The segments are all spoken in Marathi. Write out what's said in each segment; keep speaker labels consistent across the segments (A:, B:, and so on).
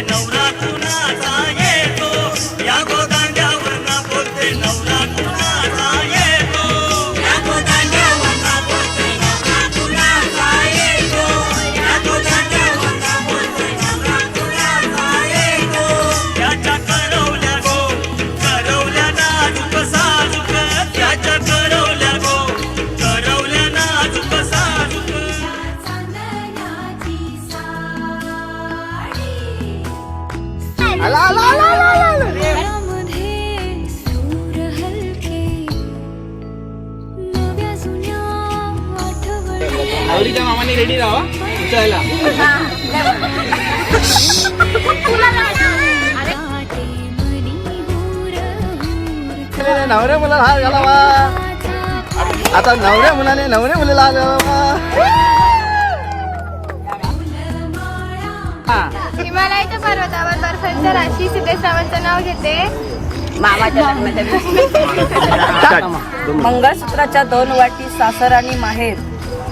A: नवरा कुणाचा येतो या गोदांड्यावर ना बोलते नवरा कुणाचा येतो या गोदांड्यावर ना बोलते नवरा कुणाचा येतो या गोदांड्यावर ना बोलते नवरा कुणाचा येतो त्याच्या करवल्या नाजूक साजूक त्याच्या करवल्या नाजूक साजूक
B: आला आला आला आला
C: आवडीच्या मामाने रेडी राहा उचलायला.
B: नवऱ्या मुलाला हार घालावा. आता नवऱ्या मुलाने नवऱ्या मुलीला हार घालावा.
D: हिमालयाच्या पर्वतावर बर्फाच्या राशी सिद्धेश्वरांचं नाव घेते.
E: मंगळसूत्राच्या 2 वाटी सासर आणि माहेर.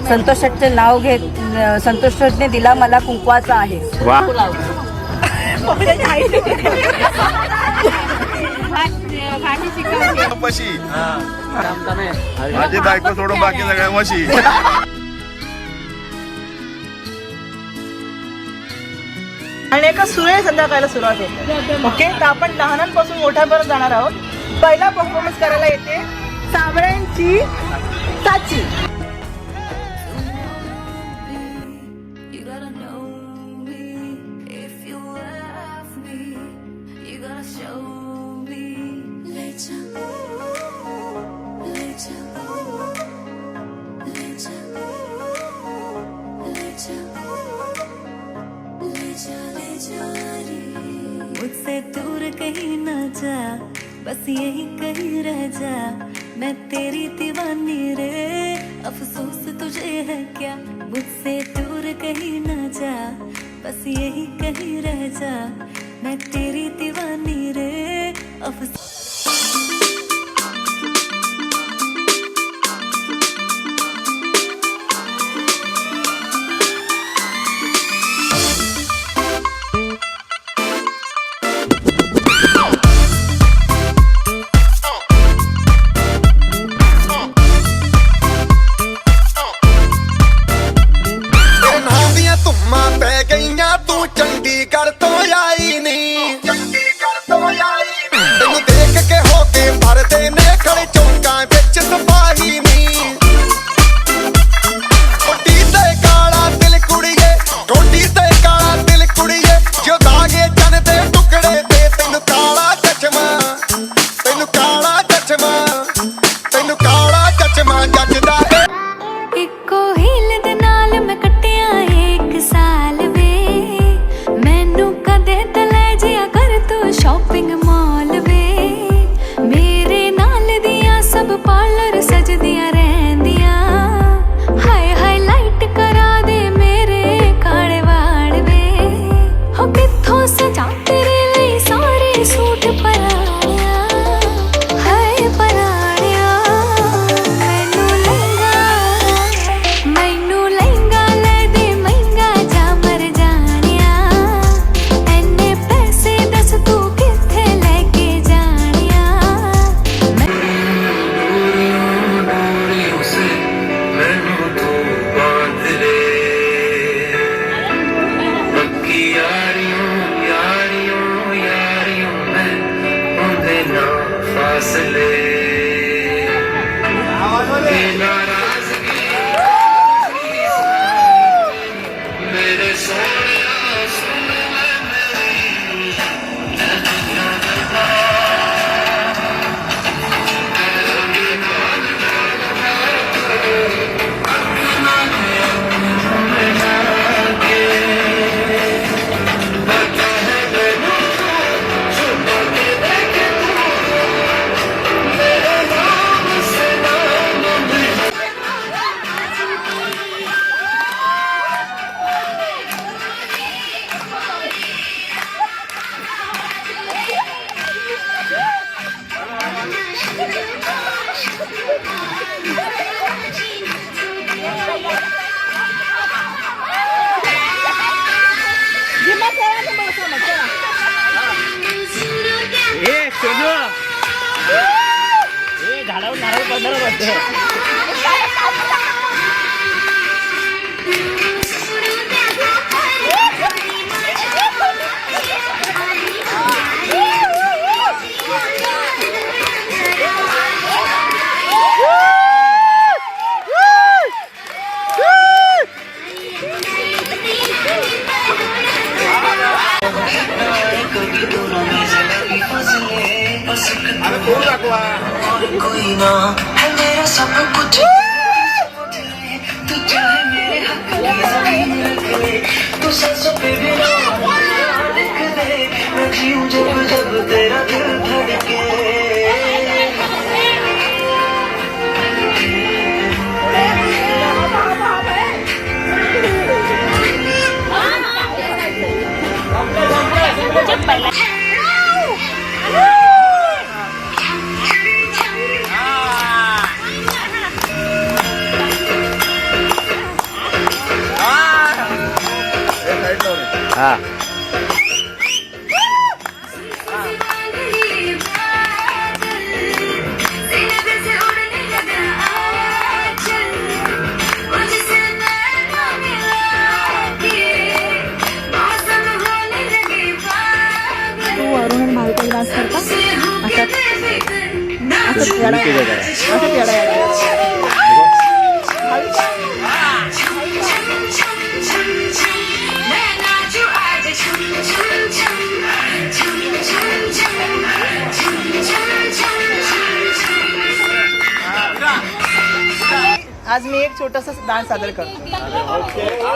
E: संतोषाचे नाव घेत संतोषने दिला मला कुंकवाचा आहे.
F: म्हशी माझी बायको सोडून बाकी सगळ्या म्हशी.
G: आणि एका सुरेख संध्याकाळला सुरुवात होते. ओके, तर आपण लहानांपासून मोठ्यापर्यंत जाणार आहोत. पहिला परफॉर्मन्स करायला येते साबळ्यांची चाची.
H: मुझसे दूर कहीं ना जा, बस यही कहीं रह जा. मैं तेरी दीवानी रे, अफसोस तुझे है क्या. मुझसे दूर कहीं ना जा, बस यही कहीं रह जा. मैं तेरी दीवानी रे, अफसोस.
F: ਚੰਡੀਗੜ੍ਹ ਤੋਂ ਆਈ ਨੀ ਤੈਨੂੰ ਦੇਖ ਕੇ ਹੋ ਕੇ ਭਰਦੇ ਨੇ ਖੜੇ ਚੌਂਕਾਂ ਵਿੱਚ ਸਿਪਾਹੀ ਨੀ. ਕੋਟੀ ਤੇ ਕਾਲਾ ਦਿਲ ਕੁੜੀਏ, ਕੋਟੀ ਤੇ ਕਾਲਾ ਦਿਲ ਕੁੜੀਏ, ਜੋ ਦਾਗੇ ਚੰਨ ਦੇ ਟੁਕੜੇ ਤੇ ਤੈਨੂੰ ਕਾਲਾ ਚਸ਼ਮਾ, ਤੈਨੂੰ ਕਾਲਾ ਚਸ਼ਮਾ, ਤੈਨੂੰ ਕਾਲਾ ਚਸ਼ਮਾ ਜੱਜਦਾ ਏ.
H: ਇੱਕੋ ਹੀਲ ਦੇ ਨਾਲ ਮੈਂ ਕੱਟਿਆ 1 ਸਾਲ ਵੇ. शॉपिंग मॉल वे मेरे नाल दिया सब पार्लर सजदियां रहंदियां. हाय हाईलाइट करा दे मेरे काले वाल वे. हो किथों सजा तेरे लिए सारे सूट पराणिया. हाय पराणिया मैनू ले
C: झाडावर नारळ पडणार वाटतं.
I: कोई ना है मेरा सब कुछ तू चाहे मेरे हक में रख ले तू सांसों पे भी लिख दे मैं जीऊं जब जब तेरा दिल धड़के
B: हा
G: वरून भालकर डान्स करता आज मी एक छोटासा डान्स सादर करतो.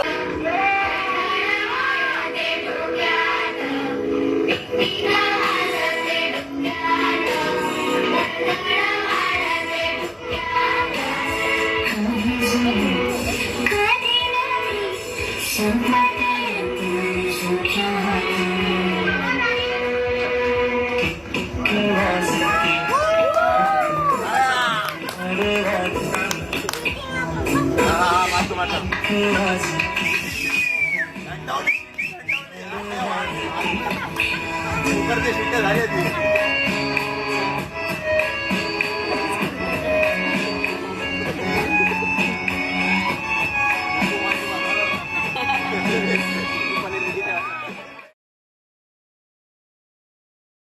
B: झाली